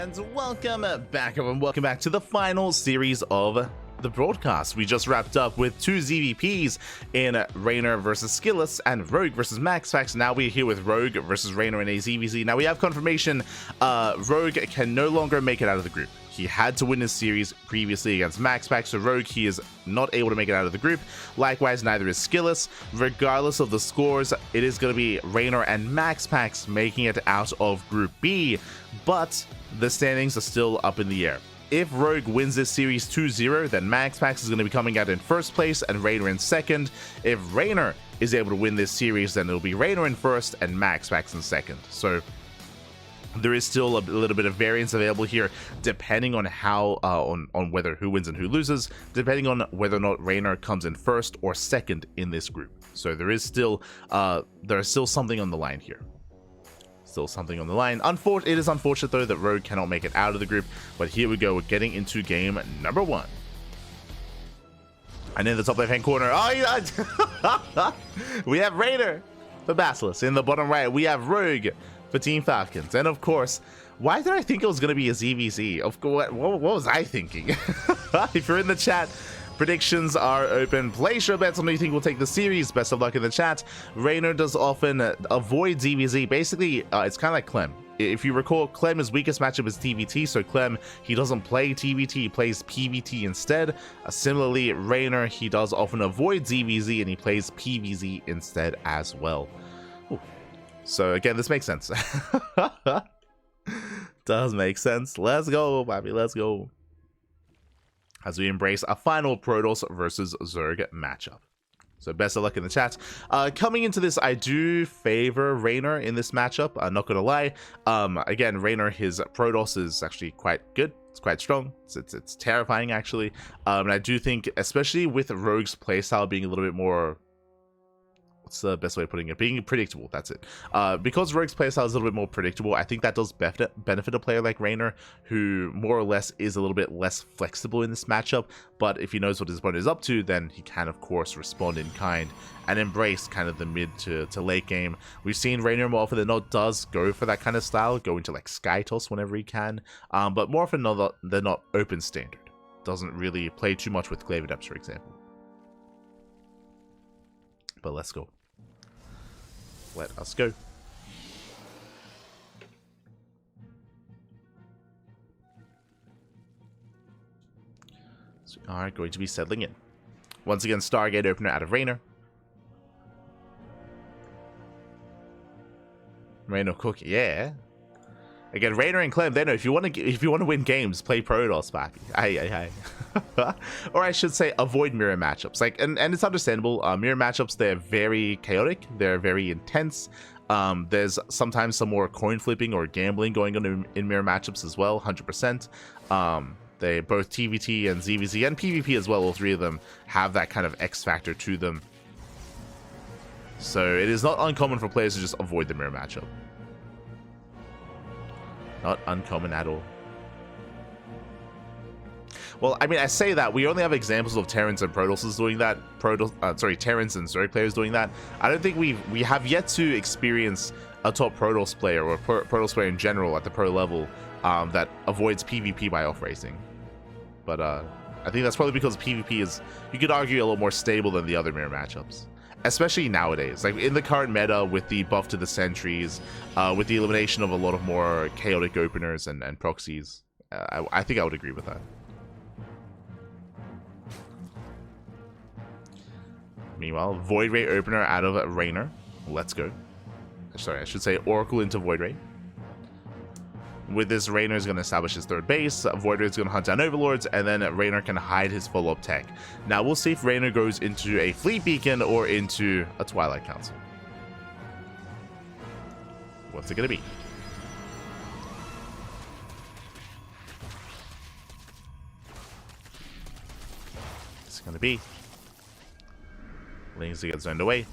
And welcome back, everyone. Welcome back to the final series of the broadcast. We just wrapped up with two ZVPs in Reynor versus Skillous and Rogue versus MaxPax. Now we're here with Rogue versus Reynor in a ZVZ. Now we have confirmation Rogue can no longer make it out of the group. He had to win his series previously against MaxPax, so Rogue, he is not able to make it out of the group. Likewise, neither is Skillous. Regardless of the scores, it is going to be Reynor and MaxPax making it out of Group B, but the standings are still up in the air. If Rogue wins this series 2-0, then MaxPax is going to be coming out in first place and Reynor in second. If Reynor is able to win this series, then it'll be Reynor in first and MaxPax in second. So there is still a little bit of variance available here, depending on how on whether who wins and who loses, depending on whether or not Reynor comes in first or second in this group. So there is still something on the line here. Still something on the line. It is unfortunate though that Rogue cannot make it out of the group, but here we go. We're getting into game number 1. And in the top left-hand corner, we have Reynor for Basilisk. In the bottom right, we have Rogue for Team Falcons. And of course, why did I think it was going to be a ZVZ? Of course, what was I thinking? If you're in the chat, predictions are open. Place your bets on who you think will take the series. Best of luck in the chat. Reynor does often avoid ZVZ. Basically, it's kind of like Clem. If you recall, Clem's weakest matchup is TVT, so Clem, he doesn't play TVT, he plays PvT instead. Similarly, Reynor, he does often avoid ZVZ and he plays PvZ instead as well. Ooh. So again, this makes sense. Does make sense. Let's go, Bobby, let's go. As we embrace a final Protoss versus Zerg matchup. So best of luck in the chat. Coming into this, I do favor Reynor in this matchup. I'm not gonna lie. Again, Reynor, his Protoss is actually quite good. It's quite strong. It's terrifying actually. And I do think, especially with Rogue's playstyle being a little bit more, what's the best way of putting it? Being predictable, that's it. Because Rogue's playstyle is a little bit more predictable, I think that does benefit a player like Reynor, who more or less is a little bit less flexible in this matchup. But if he knows what his opponent is up to, then he can, of course, respond in kind and embrace kind of the mid to late game. We've seen Reynor more often than not does go for that kind of style, go into like Sky Toss whenever he can. But more often than not, open standard. Doesn't really play too much with Glaive Adepts, for example. But let's go. Let us go. So we are going to be settling in. Once again, Stargate opener out of Reynor. Reynor Cook, yeah. Again, Reynor and Clem, they know if you want to win games, play Protoss, Pappy. Aye. Or I should say, avoid mirror matchups. Like, and it's understandable. Mirror matchups, they're very chaotic. They're very intense. There's sometimes some more coin flipping or gambling going on in mirror matchups as well. 100%. They both TVT and ZVZ and PvP as well. All three of them have that kind of X factor to them. So it is not uncommon for players to just avoid the mirror matchup. Not uncommon at all. Well, I mean, I say that we only have examples of Terrans and Protosses doing that. Terrans and Zerg players doing that. I don't think we have yet to experience a top Protoss player or Protoss player in general at the pro level that avoids PvP by off racing. But I think that's probably because PvP is, you could argue, a little more stable than the other mirror matchups. Especially nowadays, like in the current meta with the buff to the sentries, with the elimination of a lot of more chaotic openers and proxies. I think I would agree with that. Meanwhile, Void Ray opener out of Reynor. Let's go. Sorry, I should say Oracle into Void Ray. With this, Reynor is going to establish his third base, Void Ray is going to hunt down Overlords, and then Reynor can hide his follow-up tech. Now we'll see if Reynor goes into a Fleet Beacon or into a Twilight Council. What's it going to be? It's going to be Lings to get zoned away.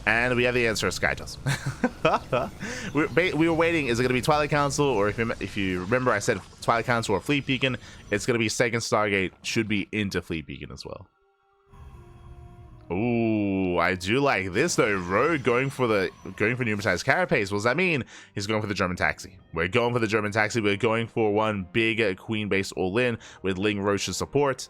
And we have the answer, Skytos. we were waiting, is it going to be Twilight Council, or if you remember I said Twilight Council or Fleet Beacon, it's going to be second Stargate, should be into Fleet Beacon as well. Ooh, I do like this though. Rogue going for pneumatized carapace. What does that mean? He's going for the German taxi. We're going for the German taxi. We're going for one big queen base all-in with Ling Roche's support.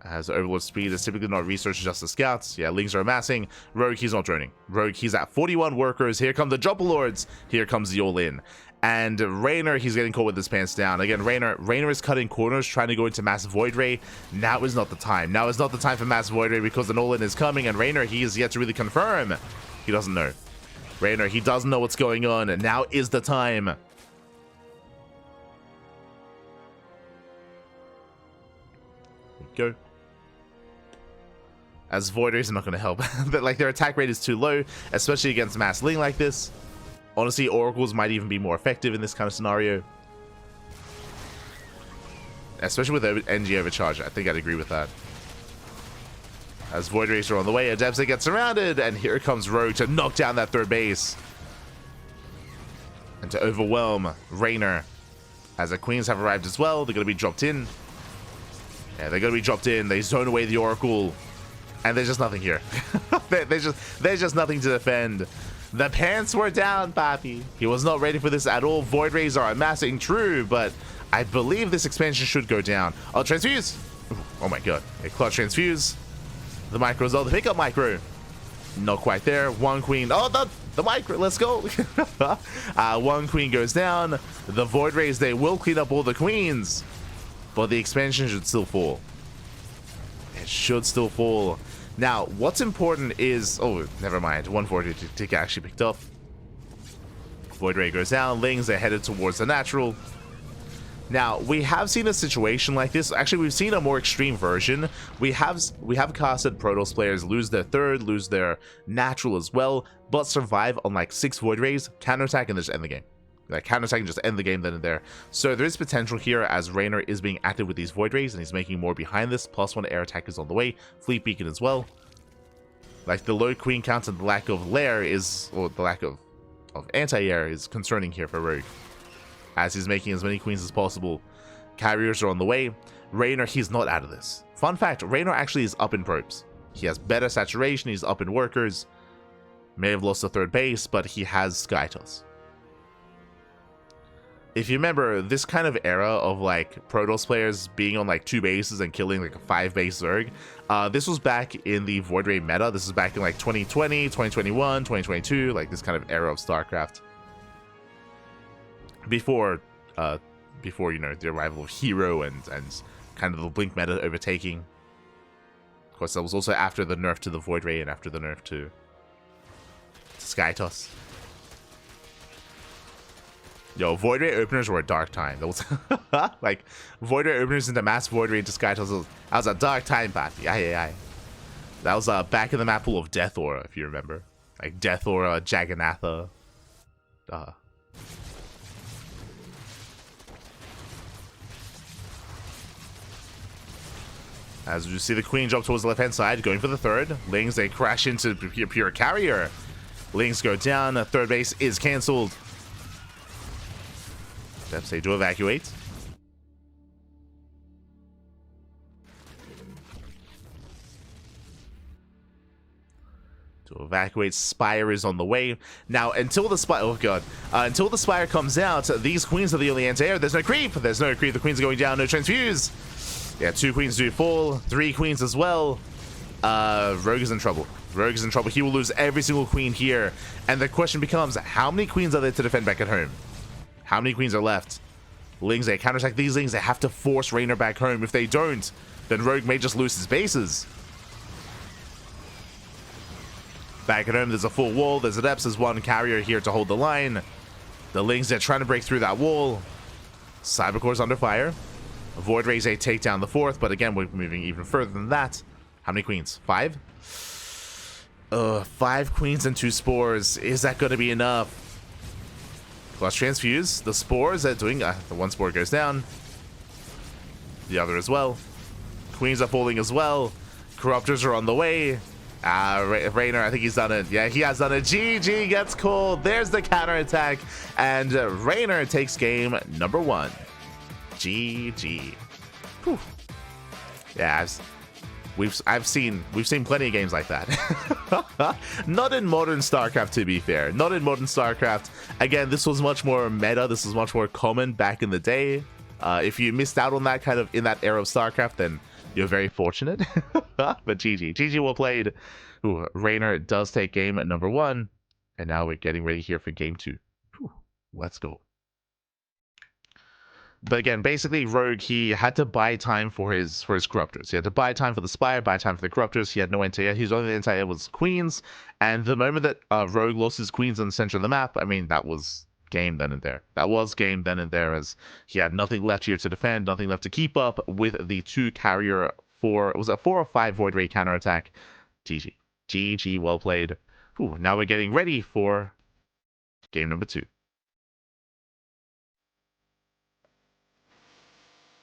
As Overlord speed is typically not researched, just the scouts. Yeah, Lings are amassing. Rogue, he's not droning. Rogue, he's at 41 workers. Here come the Jumper Lords. Here comes the all-in. And Reynor, he's getting caught with his pants down. Again, Reynor is cutting corners, trying to go into Massive Void Ray. Now is not the time. Now is not the time for Massive Void Ray because an all-in is coming, and Reynor, he is yet to really confirm. He doesn't know. Reynor, he doesn't know what's going on, and now is the time. Go. As Void Rays are not going to help. But like, their attack rate is too low, especially against Mass Ling like this. Honestly, Oracles might even be more effective in this kind of scenario. Especially with NG Overcharge, I think I'd agree with that. As Void Rays are on the way, Adepsa gets surrounded, and here comes Rogue to knock down that third base. And to overwhelm Reynor. As the Queens have arrived as well, they're going to be dropped in. Yeah, they're going to be dropped in. They zone away the Oracle. And there's just nothing here. there's just nothing to defend. The pants were down, Papi. He was not ready for this at all. Void Rays are amassing, true, but I believe this expansion should go down. Oh, transfuse. Oh my god. A clutch transfuse. The micro as well. The pickup micro. Not quite there. One queen. Oh, the micro. Let's go. One queen goes down. The Void Rays, they will clean up all the queens, but the expansion should still fall. It should still fall. Now, what's important is... Oh, never mind. 140 tick actually picked up. Void Ray goes down. Lings, they're headed towards the natural. Now, we have seen a situation like this. Actually, we've seen a more extreme version. We have casted Protoss players lose their third, lose their natural as well, but survive on like 6 Void Rays, counterattack, and just end the game. Like, counterattack and just end the game then and there. So there is potential here as Reynor is being active with these Void Rays, and he's making more behind this. +1 air attack is on the way. Fleet Beacon as well. Like, the low queen count and the lack of lair is... Or the lack of anti-air is concerning here for Rogue. As he's making as many queens as possible. Carriers are on the way. Reynor, he's not out of this. Fun fact, Reynor actually is up in probes. He has better saturation, he's up in workers. May have lost the third base, but he has Skytos. If you remember, this kind of era of like Protoss players being on like 2 bases and killing like a 5 base Zerg, this was back in the Void Ray meta. This is back in like 2020, 2021, 2022, like this kind of era of StarCraft. Before you know, the arrival of Hero and kind of the Blink meta overtaking. Of course, that was also after the nerf to the Void Ray and after the nerf to Skytos. Yo, Void Ray openers were a dark time. That was like Void Ray openers into Mass Void Ray into Skytos. That was a dark time, Papi. Aye. That was back in the map pool of Death Aura, if you remember. Like Death Aura, Jagannatha. As you see the queen drop towards the left-hand side, going for the third. Lings, they crash into pure carrier. Lings go down. Third base is cancelled. Steps, they do evacuate. To evacuate, Spire is on the way. Now, until the Spire... Oh, God. Until the Spire comes out, these queens are the only anti-air. There's no creep. There's no creep. The queens are going down. No transfuse. Yeah, 2 queens do fall. 3 queens as well. Rogue is in trouble. Rogue is in trouble. He will lose every single queen here. And the question becomes, how many queens are there to defend back at home? How many queens are left? Lings, they counterattack these Lings. They have to force Reynor back home. If they don't, then Rogue may just lose his bases. Back at home, there's a full wall. There's Adepts. There's 1 carrier here to hold the line. The Lings, they're trying to break through that wall. Cybercore's under fire. Void Rays, they take down the 4th, but again, we're moving even further than that. How many queens? 5? 5 queens and 2 spores. Is that going to be enough? Plus transfuse. The spores are doing... the 1 spore goes down. The other as well. Queens are falling as well. Corruptors are on the way. Reynor, I think he's done it. Yeah, he has done it. GG gets called. There's the counterattack. And Reynor takes game number 1. GG. Whew. Yeah, we've seen plenty of games like that. Not in modern StarCraft, to be fair. Not in modern StarCraft. Again, this was much more meta. This was much more common back in the day. If you missed out on that kind of in that era of StarCraft, then you're very fortunate. But GG well played. Ooh, Reynor does take game at number 1, and now we're getting ready here for game 2. Ooh, let's go. But again, basically, Rogue, he had to buy time for his corruptors. He had to buy time for the Spire, buy time for the corruptors. He had no anti-air. His only anti-air was Queens. And the moment that Rogue lost his Queens in the center of the map, I mean, that was game then and there. That was game then and there, as he had nothing left here to defend, nothing left to keep up with the 2 carrier 4, was it 4 or 5 Void Ray counterattack? GG. GG, well played. Ooh, now we're getting ready for game number 2.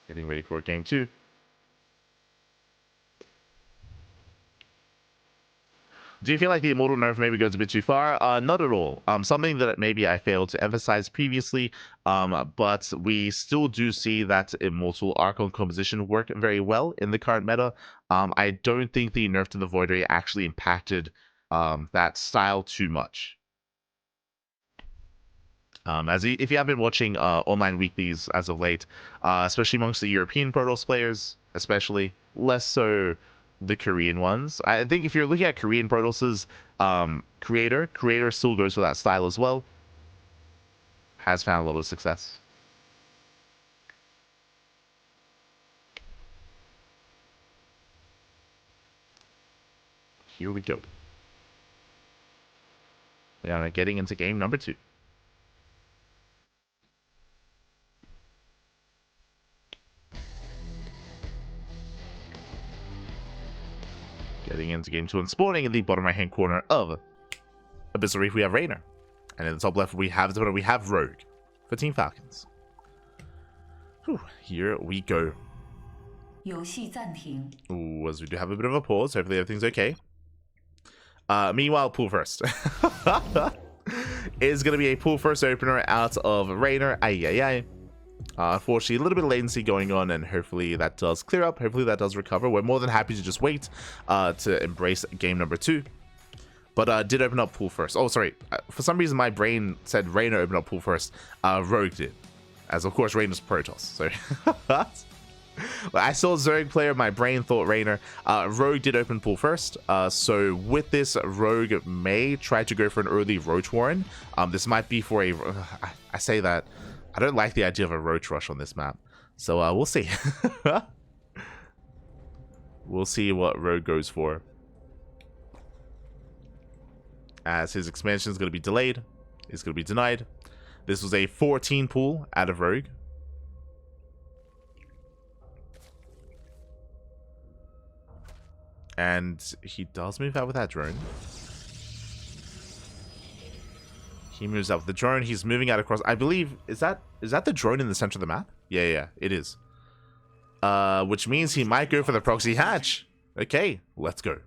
Getting ready for game 2. Do you feel like the Immortal nerf maybe goes a bit too far? Not at all. Something that maybe I failed to emphasize previously, but we still do see that Immortal Archon composition work very well in the current meta. I don't think the nerf to the Void Ray actually impacted that style too much. If you have been watching online weeklies as of late, especially amongst the European Protoss players, especially, less so the Korean ones. I think if you're looking at Korean Protoss's Creator still goes for that style as well. Has found a lot of success. Here we go. We are getting into game number 2. Getting into game 2 and spawning in the bottom right hand corner of Abyssal Reef, we have Reynor. And in the top left, we have Rogue for Team Falcons. Whew, here we go. Ooh, as we do have a bit of a pause. Hopefully everything's okay. Meanwhile, pool first. Is going to be a pool first opener out of Reynor. Unfortunately, a little bit of latency going on, and hopefully that does clear up. Hopefully that does recover. We're more than happy to just wait to embrace game number 2. But did open up pool first. Oh, sorry. For some reason, my brain said Reynor opened up pool first. Rogue did. As, of course, Reynor's Protoss. So I saw Zerg player. My brain thought Reynor. Rogue did open pool first. So with this, Rogue may try to go for an early Roach Warren. This might be for a... I say that. I don't like the idea of a Roach Rush on this map. So we'll see. We'll see what Rogue goes for. As his expansion is going to be delayed. It's going to be denied. This was a 14 pool out of Rogue. And he does move out with that drone. He moves out with the drone. He's moving out across. I believe, is that the drone in the center of the map? Yeah, it is. Which means he might go for the proxy hatch. Okay, let's go.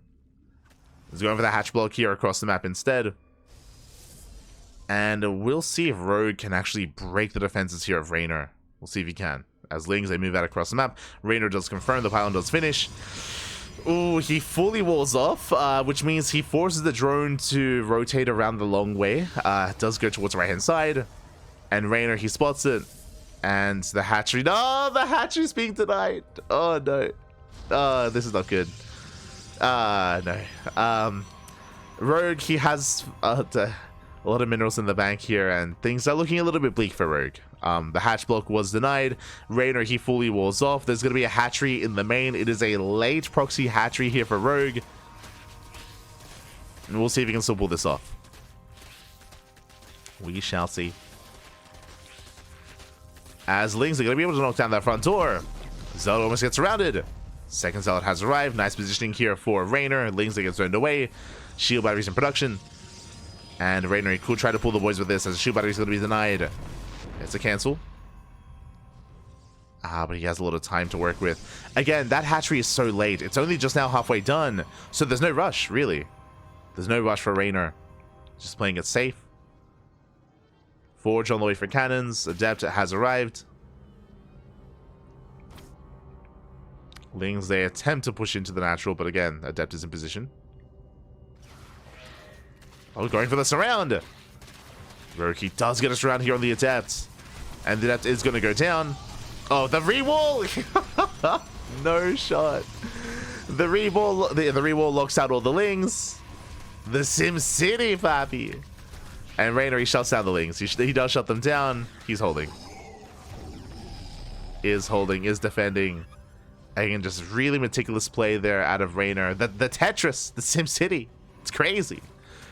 He's going for the hatch block here across the map instead. And we'll see if Rogue can actually break the defenses here of Reynor. We'll see if he can. As Lings, they move out across the map. Reynor does confirm. The pylon does finish. Ooh, he fully walls off, which means he forces the drone to rotate around the long way. Does go towards the right-hand side. And Reynor, he spots it. And the hatchery... No, the hatchery's being denied. Oh, no. This is not good. No. Rogue, he has a lot of minerals in the bank here, and things are looking a little bit bleak for Rogue. The hatch block was denied. Reynor, he fully walls off. There's going to be a hatchery in the main. It is a late proxy hatchery here for Rogue. And we'll see if he can still pull this off. We shall see. As Lings are going to be able to knock down that front door. Zealot almost gets surrounded. Second Zealot has arrived. Nice positioning here for Reynor. Lings gets turned away. Shield batteries in production. And Reynor, he could try to pull the boys with this, as the shield battery is going to be denied. It's a cancel. But he has a lot of time to work with. Again, that hatchery is so late. It's only just now halfway done. So there's no rush, really. There's no rush for Reynor. Just playing it safe. Forge on the way for cannons. Adept has arrived. Lings, they attempt to push into the natural, but again, Adept is in position. Oh, going for the surround. Rogue, he does get a surround here on the Adept. And the Adept is going to go down. Oh, the re-wall! No shot. The re-wall locks out all the Lings. The Sim City, papi. And Reynor, he shuts down the Lings. He does shut them down. He's holding. Is defending. Again, just really meticulous play there out of Reynor. The Tetris, the Sim City. It's crazy.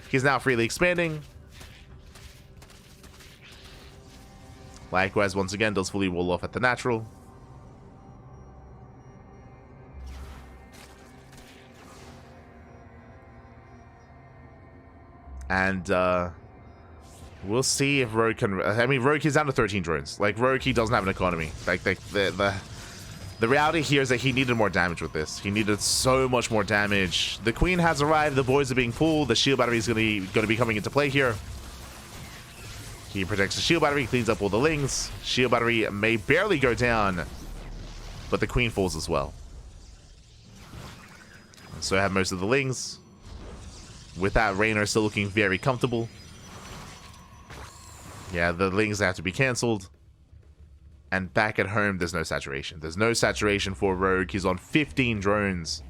He's now freely expanding. Likewise, once again, does fully wall off at the natural. And we'll see if Rogue can... I mean, Rogue is down to 13 drones. Like, Rogue, he doesn't have an economy. Like, the reality here is that he needed more damage with this. He needed so much more damage. The Queen has arrived. The boys are being pulled. The shield battery is going to be coming into play here. He protects the shield battery, cleans up all the Lings. Shield battery may barely go down, but the Queen falls as well. And so I have most of the Lings. With that, Reynor still looking very comfortable. Yeah, the Lings have to be cancelled. And back at home, there's no saturation. There's no saturation for Rogue. He's on 15 drones.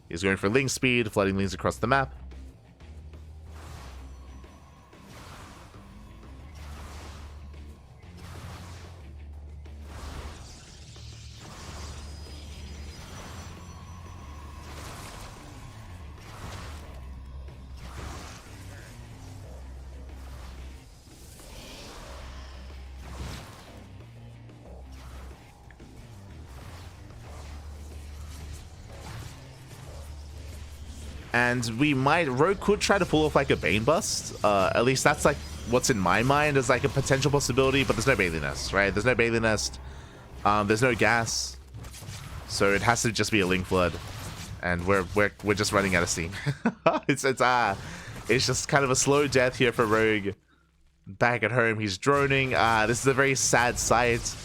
He's going for Ling speed, flooding Lings across the map. And Rogue could try to pull off like a Bane bust. At least that's like what's in my mind as like a potential possibility, but there's no Bailey Nest, right? There's no Bailey Nest. There's no gas. So it has to just be a Ling Flood. And we're just running out of steam. It's just kind of a slow death here for Rogue. Back at home, he's droning. This is a very sad sight.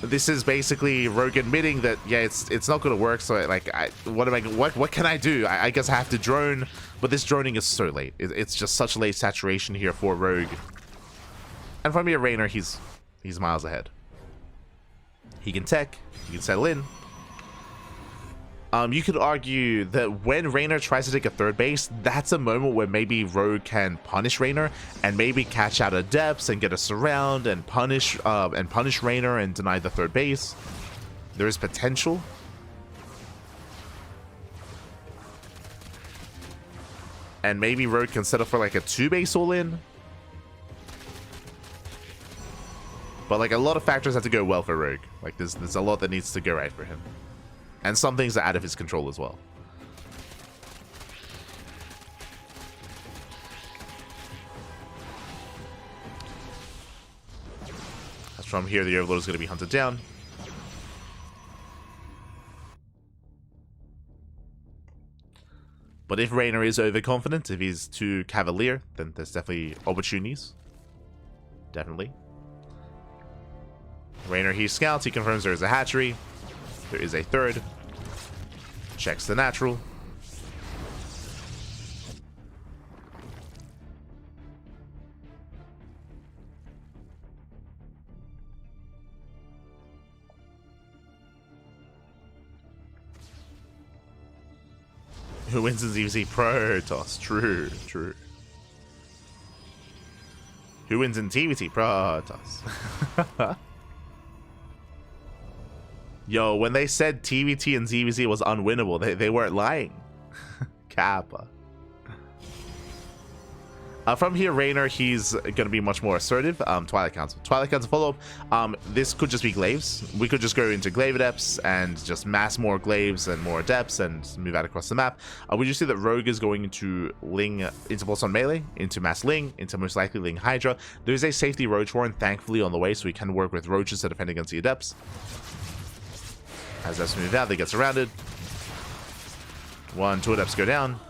This is basically Rogue admitting that, yeah, it's not going to work. So like, what can I do? I guess I have to drone, but this droning is so late. It's just such late saturation here for Rogue. And from here, Reynor, he's miles ahead. He can tech, he can settle in. You could argue that when Reynor tries to take a third base, that's a moment where maybe Rogue can punish Reynor and maybe catch out Adepts and get a surround and punish Reynor and deny the third base. There is potential. And maybe Rogue can settle for like a 2-base all-in. But like a lot of factors have to go well for Rogue. Like there's a lot that needs to go right for him. And some things are out of his control as well. As from here, the Overlord is going to be hunted down. But if Reynor is overconfident, if he's too cavalier, then there's definitely opportunities. Definitely. Reynor, he scouts, he confirms there is a hatchery. There is a third. Checks the natural. Who wins in ZVZ? Protoss. True, true. Who wins in TVT? Protoss. Yo, when they said TVT and ZVZ was unwinnable, they weren't lying. Kappa. From here, Reynor, he's going to be much more assertive. Twilight Council. Twilight Council follow-up. This could just be Glaives. We could just go into Glaive Adepts and just mass more Glaives and more Adepts and move out across the map. We just see that Rogue is going into Ling, into Pulse on Melee, into Mass Ling, into most likely Ling Hydra. There's a safety Roach Horn, thankfully, on the way, so we can work with Roaches to defend against the Adepts. As Adepts move out, they get surrounded. 1, 2 Adepts go down.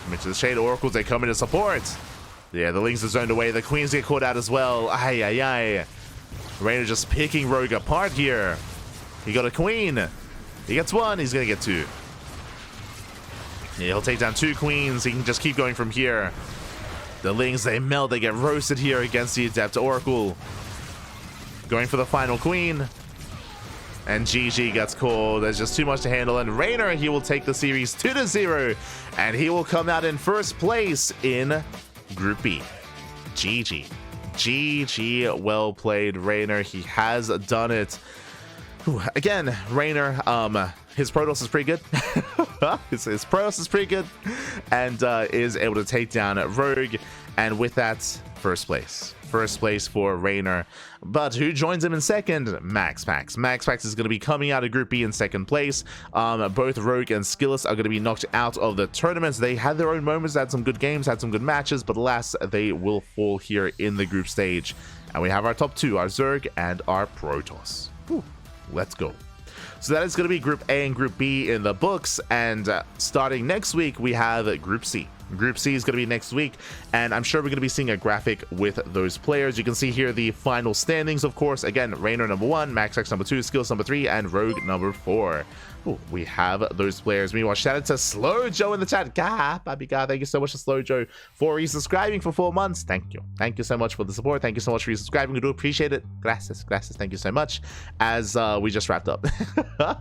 Commit to the Shade Oracles, they come in to support. Yeah, the Lings are zoned away. The Queens get caught out as well. Ay, ay, ay. Reynor just picking Rogue apart here. He got a queen. He gets one. He's going to get two. Yeah, he'll take down 2 queens. He can just keep going from here. The Lings, they melt. They get roasted here against the Adept Oracle. Going for the final queen. And GG gets called. There's just too much to handle. And Reynor, he will take the series 2-0. And he will come out in first place in Group B. GG. GG. Well played, Reynor. He has done it. Again, Reynor, his Protoss is pretty good. his Protoss is pretty good. And is able to take down Rogue. And with that, first place. First place for Reynor. But who joins him in second? MaxPax. MaxPax is going to be coming out of Group B in second place. Both Rogue and Skillus are going to be knocked out of the tournaments. They had their own moments, had some good games, had some good matches, but alas, they will fall here in the group stage. And we have our top 2, our Zerg and our Protoss. Whew. Let's go. So that is going to be Group A and Group B in the books. And starting next week, we have Group C. Group C is going to be next week, and I'm sure we're going to be seeing a graphic with those players. You can see here the final standings, of course. Again, Reynor number 1, MaxPax number 2, Skills number 3, and Rogue number 4. Ooh, we have those players. Meanwhile, shout out to Slow Joe in the chat. God, baby God, thank you so much to Slow Joe for resubscribing for 4 months. Thank you. Thank you so much for the support. Thank you so much for resubscribing. We do appreciate it. Gracias, gracias. Thank you so much. As we just wrapped up.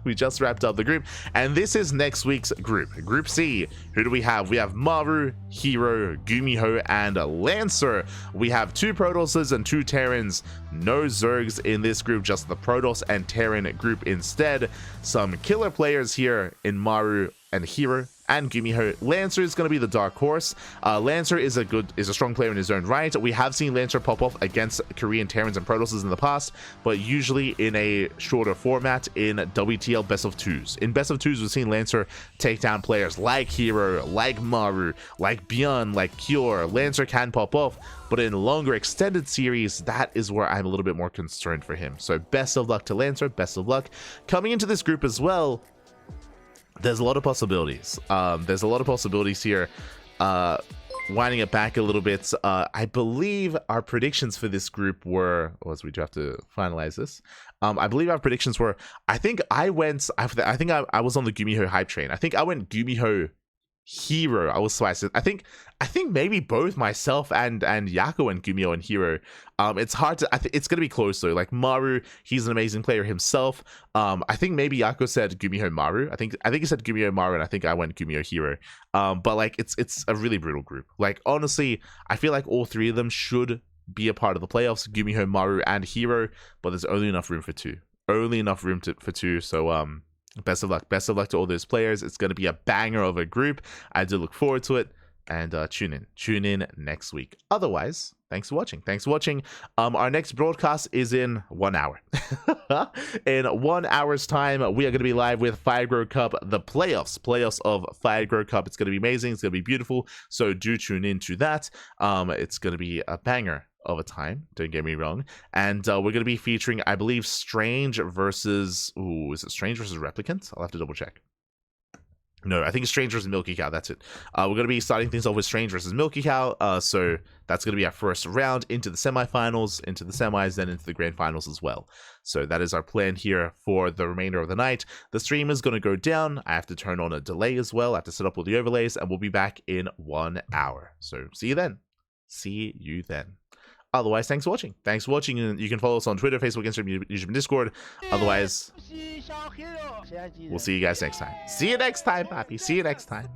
We just wrapped up the group. And this is next week's group. Group C. Who do we have? We have Maru, Hero, Gumiho, and Lancer. We have 2 Protosses and 2 Terrans. No Zergs in this group, just the Protoss and Terran group instead. Some killer players here in Maru and Hero and Gumiho. Lancer is going to be the dark horse. Lancer is a strong player in his own right. We have seen Lancer pop off against Korean Terrans and Protosses in the past, but usually in a shorter format in WTL best of 2s. In best of 2s, we've seen Lancer take down players like Hero, like Maru, like Bjorn, like Cure. Lancer can pop off, but in longer extended series, that is where I'm a little bit more concerned for him. So best of luck to Lancer, best of luck. Coming into this group as well, there's a lot of possibilities. There's a lot of possibilities here. Winding it back a little bit, I believe our predictions for this group were, as we do have to finalize this. I believe our predictions were, I think I was on the Gumiho hype train. I think I went Gumiho Hero. I was spiced. I think maybe both myself and Yako and Gumiho and Hero. It's hard to. It's gonna be close though. Like Maru, he's an amazing player himself. I think maybe Yako said Gumiho Maru. I think he said Gumiho Maru, and I think I went Gumiho Hero. But like it's a really brutal group. Like honestly, I feel like all 3 of them should be a part of the playoffs. Gumiho, Maru, and Hero. But there's only enough room for 2. Only enough room for 2. So best of luck. Best of luck to all those players. It's going to be a banger of a group. I do look forward to it. And tune in next week. Otherwise, thanks for watching. Thanks for watching. Our next broadcast is in 1 hour. In 1 hour's time, we are going to be live with Fire Grow Cup, the playoffs of Fire Grow Cup. It's going to be amazing. It's going to be beautiful. So do tune in to that. It's going to be a banger of a time, don't get me wrong. And we're going to be featuring, I believe, Strange versus... Ooh, is it Strange versus Replicant? I'll have to double check. No, I think it's Strange versus Milky Cow. That's it. We're going to be starting things off with Strange versus Milky Cow. So that's going to be our first round into the semifinals, into the semis, then into the grand finals as well. So that is our plan here for the remainder of the night. The stream is going to go down. I have to turn on a delay as well. I have to set up all the overlays, and we'll be back in 1 hour. So see you then. See you then. Otherwise, thanks for watching. Thanks for watching. And you can follow us on Twitter, Facebook, Instagram, YouTube, and Discord. Otherwise, we'll see you guys next time. See you next time, Papi. See you next time.